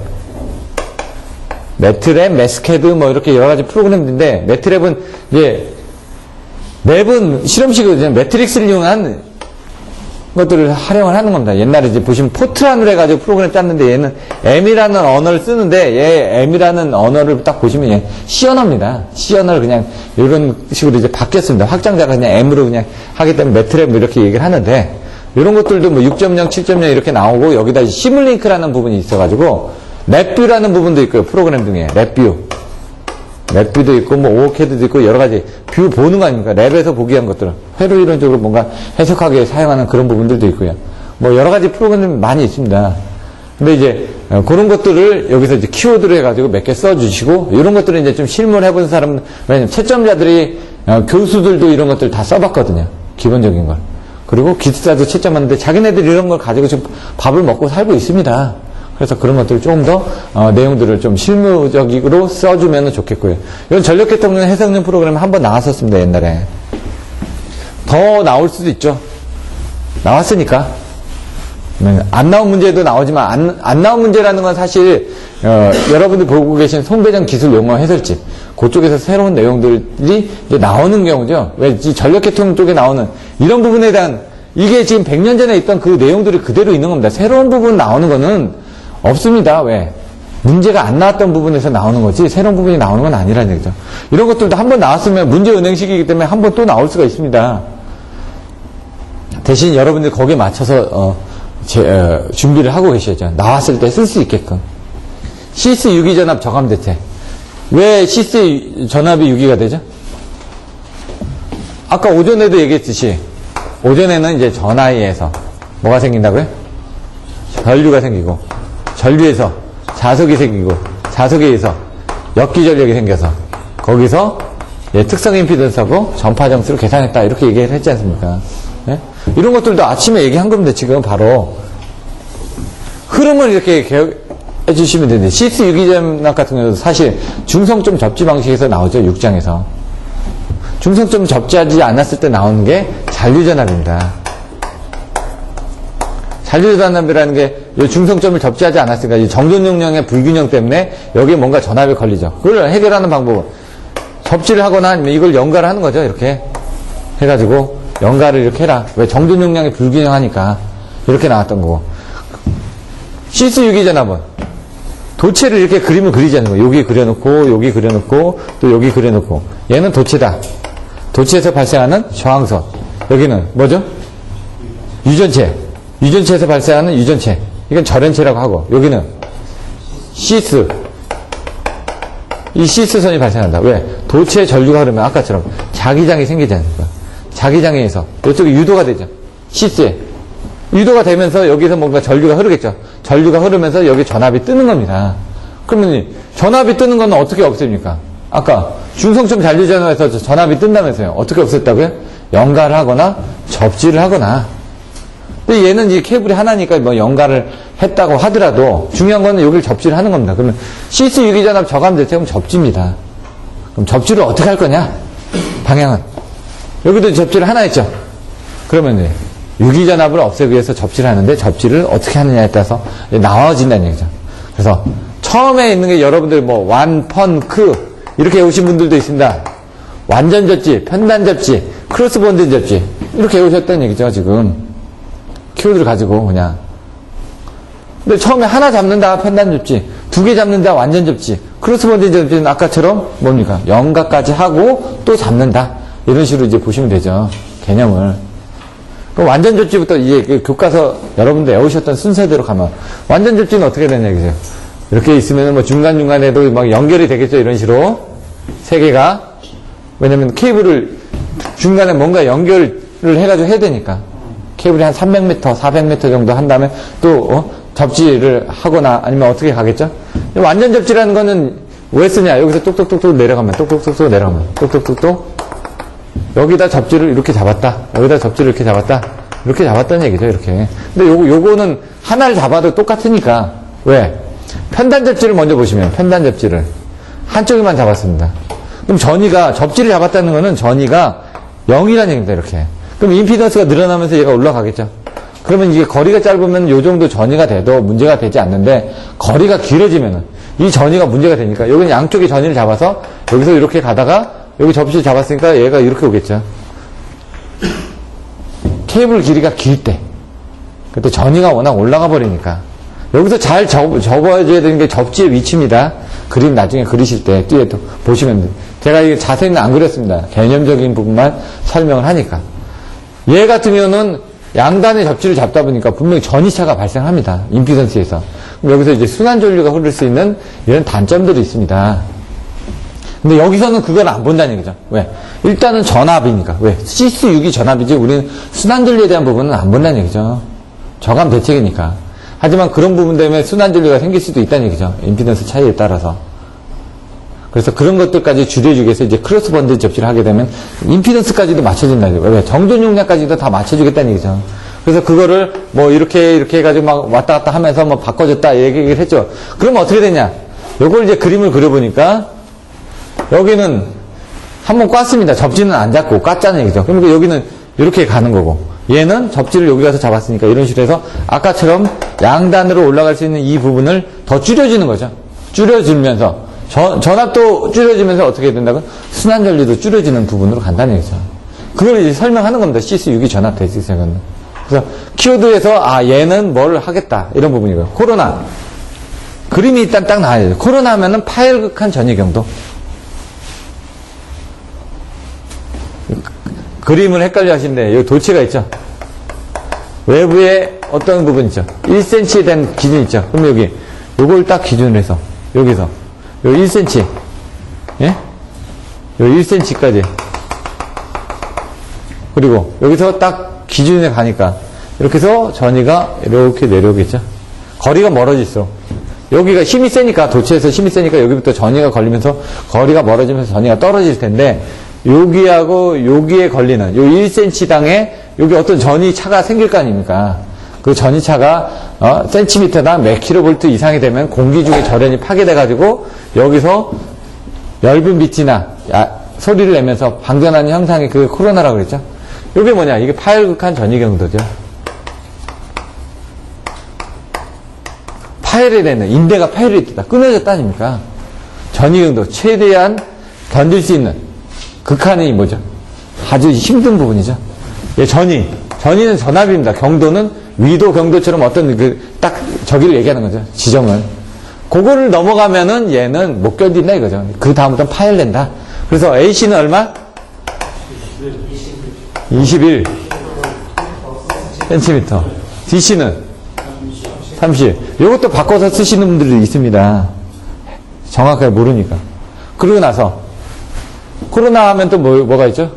매스캐드 이렇게 여러 가지 프로그램인데 매트랩은 이제 랩은 실험식이거든요. 매트릭스를 이용한 것들을 활용을 하는 겁니다. 옛날에 이제 보시면 포트란으로 해가지고 프로그램 짰는데 얘는 M이라는 언어를 쓰는데 얘 M이라는 언어를 딱 보시면 얘 C 언어입니다. C 언어를 그냥 이런 식으로 이제 바뀌었습니다. 확장자가 그냥 M으로 그냥 하기 때문에 매트랩 이렇게 얘기를 하는데 이런 것들도 6.0, 7.0 이렇게 나오고 여기다 시뮬링크라는 부분이 있어가지고 랩뷰라는 부분도 있고요. 프로그램 중에 랩뷰도 있고 오어캐드도 있고 여러 가지 뷰 보는 거 아닙니까? 랩에서 보기 위한 것들 회로 이론적으로 뭔가 해석하기에 사용하는 그런 부분들도 있고요. 여러 가지 프로그램이 많이 있습니다. 근데 이제 그런 것들을 여기서 이제 키워드로 해가지고 몇 개 써주시고 이런 것들은 이제 좀 실무를 해본 사람 왜냐면 채점자들이 교수들도 이런 것들 다 써봤거든요. 기본적인 걸. 그리고 기숙사도 채점하는데 자기네들이 이런 걸 가지고 지금 밥을 먹고 살고 있습니다. 그래서 그런 것들을 조금 더 내용들을 좀 실무적으로 써주면 좋겠고요. 이건 전력계통용 해석용 프로그램 한번 나왔었습니다. 옛날에. 더 나올 수도 있죠. 나왔으니까. 안 나온 문제도 나오지만 안 나온 문제라는 건 사실 여러분들 보고 계신 송배정 기술 용어 해설집 그쪽에서 새로운 내용들이 이제 나오는 경우죠. 왜 이 전력계통 쪽에 나오는 이런 부분에 대한 이게 지금 100년 전에 있던 그 내용들이 그대로 있는 겁니다. 새로운 부분 나오는 거는 없습니다. 왜? 문제가 안 나왔던 부분에서 나오는 거지 새로운 부분이 나오는 건 아니라는 얘기죠. 이런 것들도 한번 나왔으면 문제 은행식이기 때문에 한번 또 나올 수가 있습니다. 대신 여러분들 거기에 맞춰서 준비를 하고 계셔야죠. 나왔을 때 쓸 수 있게끔. 시스 유기전압 저감 대체. 왜 시스 전압이 유기가 되죠? 아까 오전에도 얘기했듯이 오전에는 이제 전하에서 뭐가 생긴다고요? 전류가 생기고 전류에서 자석이 생기고 자석에 의해서 역기전력이 생겨서 거기서 특성 임피던스하고 전파 정수를 계산했다 이렇게 얘기를 했지 않습니까? 네? 이런 것들도 아침에 얘기한 겁니다. 지금 바로 흐름을 이렇게 기억해 주시면 되는데 시스 유기전압 같은 경우도 사실 중성점 접지 방식에서 나오죠. 6장에서 중성점 접지하지 않았을 때 나오는 게 잔류전압입니다. 잔류전압이라는 게 중성점을 접지하지 않았으니까 이 정전 용량의 불균형 때문에 여기에 뭔가 전압이 걸리죠. 그걸 해결하는 방법은 접지를 하거나 아니면 이걸 연가를 하는 거죠. 이렇게 해가지고 연가를 이렇게 해라. 왜? 정전 용량이 불균형하니까 이렇게 나왔던 거고. 시스 유기전압은 도체를 이렇게 그림을 그리지 않는 거예요. 여기 그려놓고 여기 그려놓고 또 여기 그려놓고 얘는 도체다. 도체에서 발생하는 저항선. 여기는 뭐죠? 유전체. 유전체에서 발생하는 유전체. 이건 절연체라고 하고 여기는 시스. 이 시스선이 발생한다. 왜? 도체에 전류가 흐르면 아까처럼 자기장이 생기지 않습니까? 자기장에 의해서 이쪽에 유도가 되죠. 시스에. 유도가 되면서 여기서 뭔가 전류가 흐르겠죠. 전류가 흐르면서 여기 전압이 뜨는 겁니다. 그러면 전압이 뜨는 건 어떻게 없앱니까? 아까 중성점 잔류전압에서 전압이 뜬다면서요. 어떻게 없앴다고요? 연가를 하거나 접지를 하거나. 근데 얘는 이 케이블이 하나니까 뭐 연가를 했다고 하더라도 중요한 거는 여기를 접지를 하는 겁니다. 그러면 시스 유기전압 저감 대책은 접지입니다. 그럼 접지를 어떻게 할 거냐? 방향은 여기도 접지를 하나 했죠. 그러면 이제 유기전압을 없애기 위해서 접지를 하는데 접지를 어떻게 하느냐에 따라서 나와진다는 얘기죠. 그래서 처음에 있는 게 여러분들 뭐 완, 펀, 크 이렇게 외우신 분들도 있습니다. 완전 접지, 편단 접지, 크로스 본드 접지 이렇게 외우셨다는 얘기죠. 지금 키워드를 가지고 그냥. 근데 처음에 하나 잡는다 편단 접지, 두 개 잡는다 완전 접지, 크로스 본드 접지는 아까처럼 뭡니까? 연가까지 하고 또 잡는다. 이런 식으로 이제 보시면 되죠. 개념을. 그럼 완전 접지부터 이제 그 교과서 여러분들 외우셨던 순서대로 가면 완전 접지는 어떻게 되냐 얘기죠. 이렇게 있으면 뭐 중간중간에도 막 연결이 되겠죠. 이런 식으로 세 개가. 왜냐면 케이블을 중간에 뭔가 연결을 해가지고 해야 되니까. 케이블이 한 300m, 400m 정도 한 다음에 또 접지를 하거나 아니면 어떻게 가겠죠? 완전 접지라는 거는 왜 쓰냐? 여기서 똑똑똑똑 내려가면 똑똑똑똑 내려가면 똑똑똑똑 여기다 접지를 이렇게 잡았다. 여기다 접지를 이렇게 잡았다. 이렇게 잡았다는 얘기죠. 이렇게. 근데 요거는 하나를 잡아도 똑같으니까. 왜? 편단 접지를 먼저 보시면 편단 접지를 한쪽에만 잡았습니다. 그럼 전위가 접지를 잡았다는 거는 전위가 0이라는 얘기입니다. 이렇게. 그럼 임피던스가 늘어나면서 얘가 올라가겠죠. 그러면 이게 거리가 짧으면 요 정도 전위가 돼도 문제가 되지 않는데 거리가 길어지면은 이 전위가 문제가 되니까 여기는 양쪽에 전위를 잡아서 여기서 이렇게 가다가 여기 접시 잡았으니까 얘가 이렇게 오겠죠. 케이블 길이가 길 때. 그때 전위가 워낙 올라가 버리니까. 여기서 잘 접어줘야 되는 게 접지의 위치입니다. 그림 나중에 그리실 때 뒤에 또 보시면 돼요. 제가 이게 자세히는 안 그렸습니다. 개념적인 부분만 설명을 하니까. 얘 같은 경우는 양단의 접지를 잡다 보니까 분명히 전이차가 발생합니다. 임피던스에서. 그럼 여기서 이제 순환 전류가 흐를 수 있는 이런 단점들이 있습니다. 근데 여기서는 그걸 안 본다는 얘기죠. 왜? 일단은 전압이니까. 왜? 시스 6이 전압이지 우리는 순환 전류에 대한 부분은 안 본다는 얘기죠. 저감 대책이니까. 하지만 그런 부분 때문에 순환 전류가 생길 수도 있다는 얘기죠. 임피던스 차이에 따라서. 그래서 그런 것들까지 줄여주기 위해서 이제 크로스 번드 접지를 하게 되면 임피던스까지도 맞춰준다는 얘기죠. 왜? 정전 용량까지도 다 맞춰주겠다는 얘기죠. 그래서 그거를 뭐 이렇게 해가지고 막 왔다 갔다 하면서 뭐 바꿔줬다 얘기를 했죠. 그러면 어떻게 되냐? 요걸 이제 그림을 그려보니까 여기는 한번 꽈습니다. 접지는 안 잡고 깠잖아요. 얘기죠. 그러니까 여기는 이렇게 가는 거고 얘는 접지를 여기 가서 잡았으니까 이런 식으로 해서 아까처럼 양단으로 올라갈 수 있는 이 부분을 더 줄여주는 거죠. 줄여주면서 전압도 줄여주면서 어떻게 된다고? 순환전류도 줄여지는 부분으로 간다는 얘기죠. 그걸 이제 설명하는 겁니다. 시스6이 전압 대직선은. 그래서 키워드에서 얘는 뭘 하겠다 이런 부분이고요. 코로나 그림이 일단 딱 나와야 돼요. 코로나 하면은 파열극한 전이경도. 그림을 헷갈려 하시는데 여기 도체가 있죠. 외부에 어떤 부분 있죠. 1cm에 대한 기준 있죠. 그럼 여기 요걸 딱 기준으로 해서 여기서 요 1cm 예? 요 1cm까지 그리고 여기서 딱 기준에 가니까 이렇게 해서 전이가 이렇게 내려오겠죠. 거리가 멀어질수록 여기가 힘이 세니까 도체에서 힘이 세니까 여기부터 전이가 걸리면서 거리가 멀어지면서 전이가 떨어질 텐데 여기하고 여기에 걸리는 요 1cm당에 여기 어떤 전이 차가 생길 거 아닙니까? 그 전이 차가 센티미터당 몇 킬로볼트 이상이 되면 공기 중에 절연이 파괴돼가지고 여기서 엷은 빛이나 소리를 내면서 방전하는 형상이 그 코로나라고 그랬죠. 이게 뭐냐? 이게 파열극한 전이경도죠. 파열이 되는 인대가 파열이 됐다. 끊어졌다 아닙니까? 전이경도 최대한 견딜 수 있는 극한이 뭐죠? 아주 힘든 부분이죠. 예, 전이는 전압입니다. 경도는 위도 경도처럼 어떤 딱 저기를 얘기하는 거죠. 지정은. 그거를 넘어가면은 얘는 못 견딘다 이거죠. 그 다음부터는 파열된다. 그래서 AC는 얼마? 21 cm. DC는 30. 이것도 바꿔서 쓰시는 분들이 있습니다. 정확하게 모르니까. 그러고 나서 코로나 하면 또 뭐가 있죠?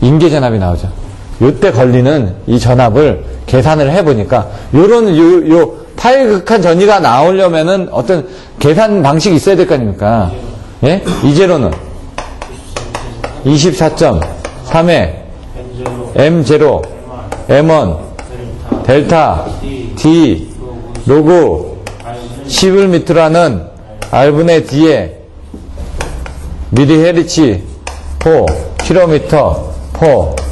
인계전압이 나오죠. 요때 걸리는 이 전압을 계산을 해보니까 요 파열극한 전이가 나오려면은 어떤 계산 방식이 있어야 될 거 아닙니까? 예? 이제로는 24.3에 M0, M1, 델타, D, 로그, 11m라는 R분의 D에 미리헤르츠, 4, 킬로미터, 4,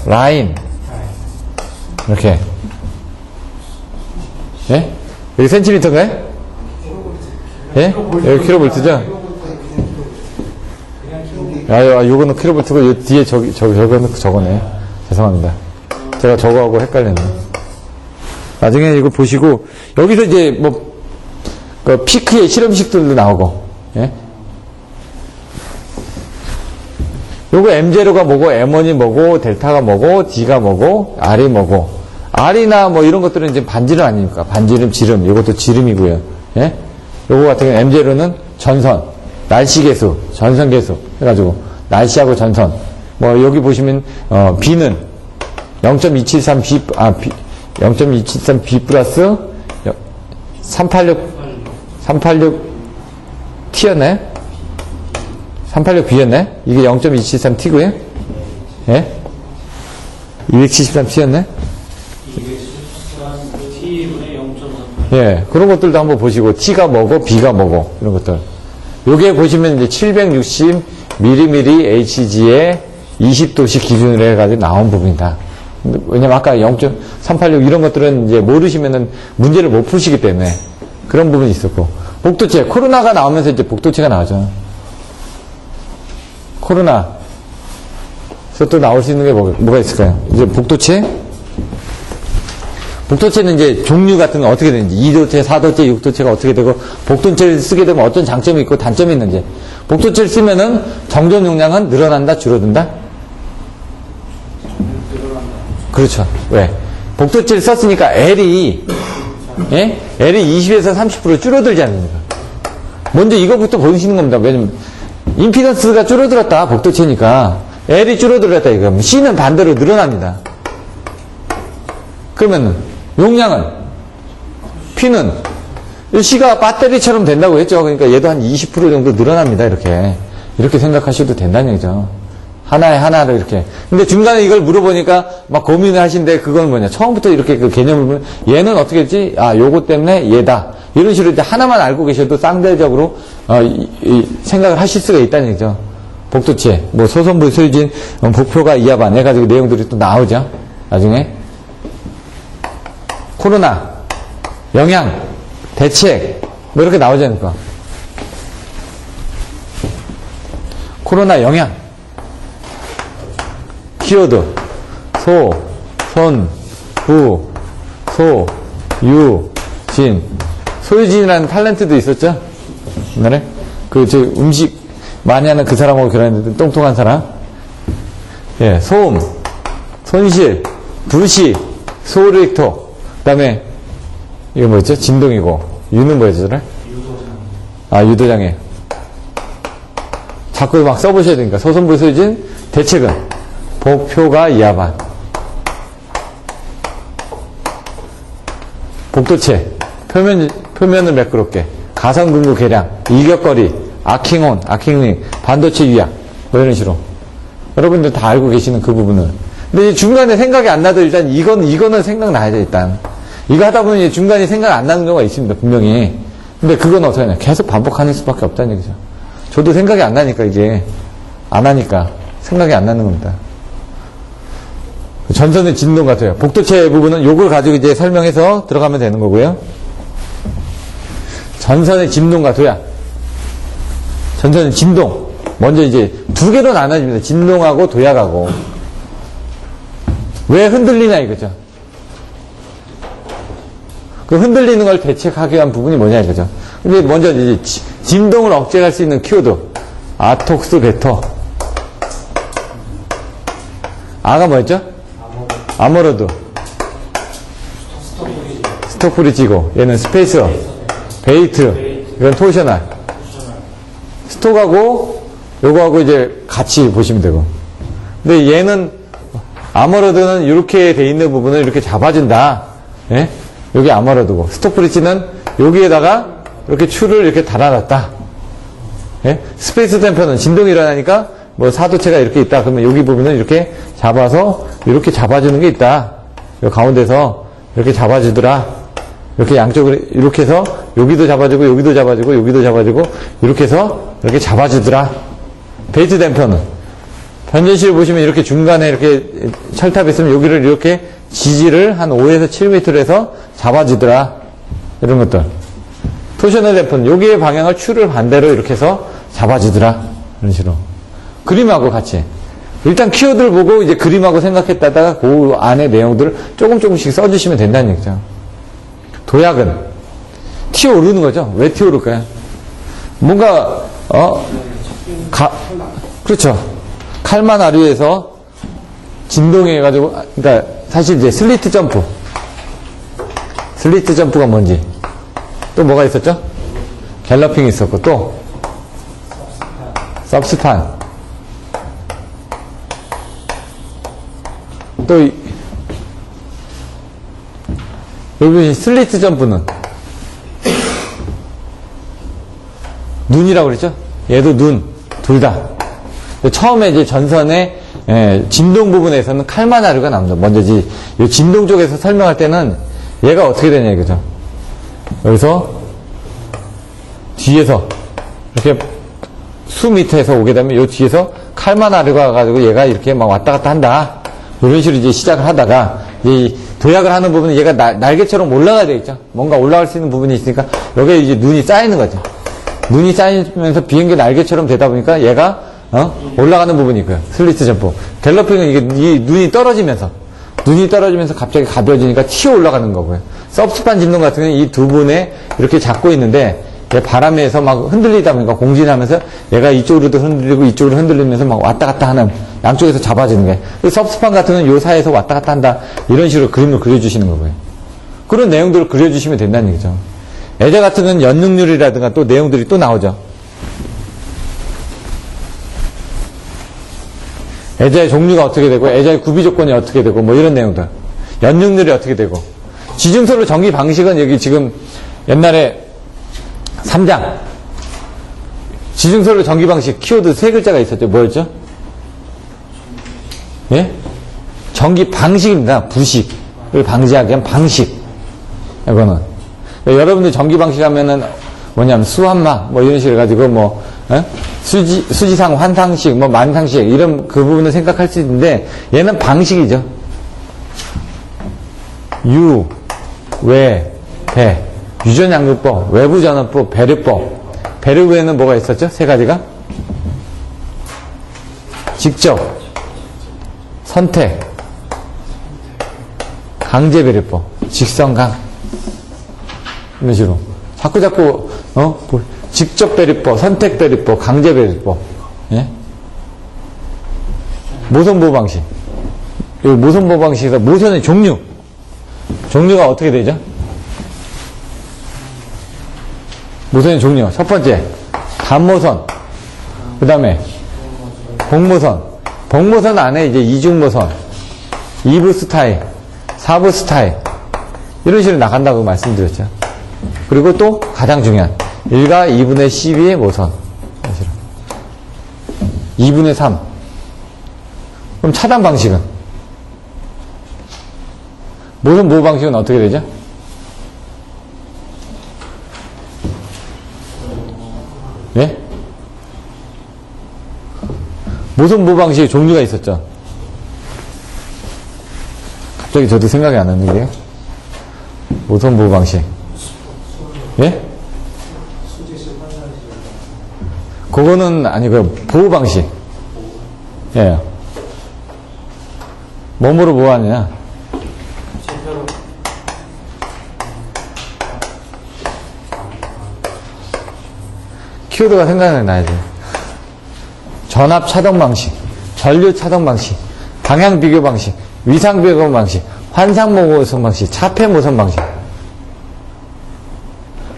라인. 이렇게. 예? 여기 센티미터인가요? 예? 여기 킬로볼트죠? 요거는 킬로볼트고, 요 뒤에 저거는 저거네. 죄송합니다. 제가 저거하고 헷갈렸네. 나중에 이거 보시고, 여기서 이제 그 피크의 실험식들도 나오고, 예? 요거 M0가 뭐고, M1이 뭐고, 델타가 뭐고, D가 뭐고, R이 뭐고. R이나 뭐 이런 것들은 이제 반지름 아닙니까? 반지름, 지름. 이것도 지름이고요. 예? 요거 같은 경우 M0는 전선, 날씨계수, 전선계수. 해가지고, 날씨하고 전선. 뭐 여기 보시면, B는 0.273B, 0.273B 플러스 386T였나요? 386B였네? 이게 0.273T고요? 예? 273T였네?
273T분의 0.3.
예, 그런 것들도 한번 보시고, T가 뭐고, B가 뭐고, 이런 것들. 요게 보시면 이제 760mm HG에 20도씩 기준으로 해가지고 나온 부분이다. 왜냐면 아까 0.386 이런 것들은 이제 모르시면은 문제를 못 푸시기 때문에 그런 부분이 있었고. 복도체, 코로나가 나오면서 이제 복도체가 나오죠. 코로나. 그래서 또 나올 수 있는 게 뭐가 있을까요? 이제 복도체? 복도체는 이제 종류 같은 건 어떻게 되는지, 2도체, 4도체, 6도체가 어떻게 되고, 복도체를 쓰게 되면 어떤 장점이 있고 단점이 있는지. 복도체를 쓰면은 정전 용량은 늘어난다, 줄어든다? 그렇죠. 왜? 복도체를 썼으니까 L이, 예? L이 20에서 30% 줄어들지 않습니까? 먼저 이거부터 보시는 겁니다. 왜냐면, 임피던스가 줄어들었다, 복도체니까. L이 줄어들었다, 이거. C는 반대로 늘어납니다. 그러면, 용량은? P는? C가 배터리처럼 된다고 했죠. 그러니까 얘도 한 20% 정도 늘어납니다, 이렇게. 이렇게 생각하셔도 된다는 얘기죠. 하나에 하나를 이렇게. 근데 중간에 이걸 물어보니까 막 고민을 하신데 그건 뭐냐. 처음부터 이렇게 그 개념을 보면 얘는 어떻게 했지? 아, 요거 때문에 얘다. 이런 식으로 이제 하나만 알고 계셔도 쌍대적으로, 생각을 하실 수가 있다는 얘기죠. 복도체, 뭐 소선부 소유진, 목표가 이하반 해가지고 내용들이 또 나오죠. 나중에. 코로나, 영향, 대책, 뭐 이렇게 나오지 않을까. 코로나 영향. 키워드 소, 손, 부, 소, 유, 진. 소유진이라는 탤런트도 있었죠? 옛날에? 저 음식 많이 하는 그 사람하고 결혼했는데 똥통한 사람. 예, 소음, 손실, 불시, 소리액터. 그 다음에, 이거 뭐였죠? 진동이고. 유는 뭐였죠? 아, 유도장애. 자꾸 막 써보셔야 되니까. 소선부 소유진, 대책은 복표가 이하반. 복도체, 표면을 매끄럽게. 가성근구 개량, 이격거리, 아킹온, 아킹링, 반도체 유약. 뭐 이런 식으로. 여러분들 다 알고 계시는 그 부분을. 근데 중간에 생각이 안 나도 일단 이거는 생각나야 돼, 일단. 이거 하다 보면 중간에 생각 안 나는 경우가 있습니다, 분명히. 근데 그건 어떻게 하냐. 계속 반복하는 수밖에 없다는 얘기죠. 저도 생각이 안 나니까, 이게. 안 하니까. 생각이 안 나는 겁니다. 전선의 진동 같아요. 복도체 부분은 요걸 가지고 이제 설명해서 들어가면 되는 거고요. 전선의 진동과 도약. 전선의 진동. 먼저 이제 두 개로 나눠집니다. 진동하고 도약하고. 왜 흔들리냐 이거죠. 그 흔들리는 걸 대책하기 위한 부분이 뭐냐 이거죠. 근데 먼저 이제 진동을 억제할 수 있는 키워드. 아톡스 베터. 아가 뭐였죠? 아머로드. 스톡브리지고. 얘는 스페이서. 베이트. 이건 토셔널. 스톡하고 요거하고 이제 같이 보시면 되고. 근데 얘는 아머로드는 이렇게 돼 있는 부분을 이렇게 잡아준다. 예? 여기 아머로드고. 스톡브리지는 여기에다가 이렇게 추를 이렇게 달아놨다. 예? 스페이스 댐퍼는 진동이 일어나니까 뭐 사도체가 이렇게 있다. 그러면 여기 부분을 이렇게 잡아서 이렇게 잡아주는 게 있다. 요 가운데서 이렇게 잡아주더라. 이렇게 양쪽으로 이렇게 해서 여기도 잡아주고 여기도 잡아주고 여기도 잡아주고 이렇게 해서 이렇게 잡아주더라. 베이트 댐퍼는 변전실을 보시면 이렇게 중간에 이렇게 철탑이 있으면 여기를 이렇게 지지를 한 5에서 7m로 해서 잡아주더라. 이런 것들. 토셔널 댐퍼는 여기의 방향을 추를 반대로 이렇게 해서 잡아주더라. 이런 식으로. 그림하고 같이. 일단 키워드를 보고 이제 그림하고 생각했다가 그 안에 내용들을 조금씩 써주시면 된다는 얘기죠. 도약은 튀어오르는 거죠. 왜 튀어오를까요? 뭔가 그렇죠. 칼만 아류에서 진동해가지고, 그러니까 사실 이제 슬리트 점프가 뭔지. 또 뭐가 있었죠? 갤러핑이 있었고, 또 섭스판. 또 여기 슬리트 점프는 눈이라고 그랬죠? 얘도 눈, 둘 다. 처음에 이제 전선의 진동 부분에서는 칼마나르가 나옵니다. 먼저 이 진동 쪽에서 설명할 때는 얘가 어떻게 되냐 이거죠. 여기서 뒤에서 이렇게 수 미터에서 오게 되면 이 뒤에서 칼마나르가 가지고 얘가 이렇게 막 왔다 갔다 한다. 이런 식으로 이제 시작을 하다가 이 도약을 하는 부분은 얘가 날개처럼 올라가야 되겠죠. 뭔가 올라갈 수 있는 부분이 있으니까 여기에 이제 눈이 쌓이는 거죠. 눈이 쌓이면서 비행기 날개처럼 되다 보니까 얘가 올라가는 부분이 있고요. 슬리트 점프. 갤러핑은 이게 이 눈이 떨어지면서 갑자기 가벼워지니까 튀어 올라가는 거고요. 섭스판 진동 같은 경우는 이 두 분에 이렇게 잡고 있는데 바람에서 막 흔들리다 보니까 공진하면서 얘가 이쪽으로도 흔들리고 이쪽으로 흔들리면서 막 왔다 갔다 하는 양쪽에서 잡아주는 거예요. 섭스판 같은 경우는 요 사이에서 왔다 갔다 한다. 이런 식으로 그림을 그려주시는 거고요. 그런 내용들을 그려주시면 된다는 얘기죠. 애자 같은 경우는 연능률이라든가 또 내용들이 또 나오죠. 애자의 종류가 어떻게 되고 애자의 구비 조건이 어떻게 되고 뭐 이런 내용들. 연능률이 어떻게 되고. 지중솔로 전기 방식은 여기 지금 옛날에 3장. 지중솔로 전기 방식 키워드 3글자가 있었죠. 뭐였죠? 예? 전기 방식입니다. 부식을 방지하기 위한 방식. 이거는. 여러분들 전기 방식 하면은 뭐냐면 수환마, 뭐 이런 식으로 해가지고 뭐, 수지상, 환상식, 뭐 만상식, 이런 그 부분을 생각할 수 있는데, 얘는 방식이죠. 유, 외, 배. 유전양육법, 외부전원법, 배류법. 배류 외에는 뭐가 있었죠? 세 가지가? 직접, 선택, 강제배류법, 직선강. 이런 식으로. 자꾸, 직접 배류법, 선택 배류법, 강제 배류법. 예? 모선보호 방식. 이 모선보호 방식에서 모선의 종류. 종류가 어떻게 되죠? 모선의 종류. 첫 번째, 단모선. 그 다음에, 복모선. 복모선 안에 이제 이중모선, 2부 스타일, 4부 스타일. 이런 식으로 나간다고 말씀드렸죠. 그리고 또 가장 중요한 1과 2분의 12의 모선. 2분의 3. 그럼 차단 방식은? 모선 보호 방식은 어떻게 되죠? 예? 모선 보호 방식의 종류가 있었죠. 갑자기 저도 생각이 안 나는데요. 모선 보호 방식. 예? 그거는 아니고요. 보호 방식. 예. 몸으로 보호하느냐? 키워드가 생각나야지. 전압 차동 방식, 전류 차동 방식, 방향 비교 방식, 위상 비교 방식, 환상 모선 방식, 차폐 모선 방식.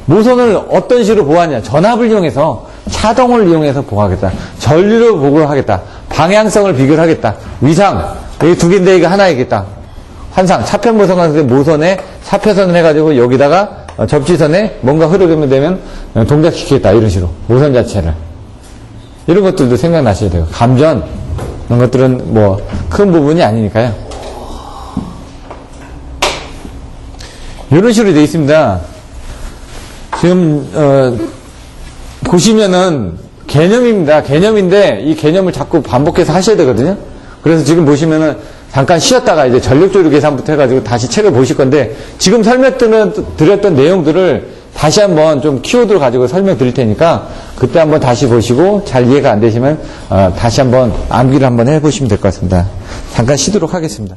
모선을 어떤 식으로 보호하냐? 전압을 이용해서, 차동을 이용해서 보호하겠다. 전류를 보호하겠다. 방향성을 비교를 하겠다. 위상, 여기 두 개인데 이거 하나이겠다. 환상, 차폐 모선 같은 모선에 차폐선을 해가지고 여기다가 접지선에 뭔가 흐르게 되면 동작시키겠다. 이런 식으로. 모선 자체를. 이런 것들도 생각나셔야 돼요. 감전, 이런 것들은 뭐, 큰 부분이 아니니까요. 이런 식으로 되어 있습니다. 지금 보시면은 개념입니다. 개념인데 이 개념을 자꾸 반복해서 하셔야 되거든요. 그래서 지금 보시면은 잠깐 쉬었다가 이제 전력조류 계산부터 해가지고 다시 책을 보실 건데 지금 설명드렸던 내용들을 다시 한번 좀 키워드를 가지고 설명드릴 테니까 그때 한번 다시 보시고 잘 이해가 안 되시면 다시 한번 암기를 한번 해보시면 될 것 같습니다. 잠깐 쉬도록 하겠습니다.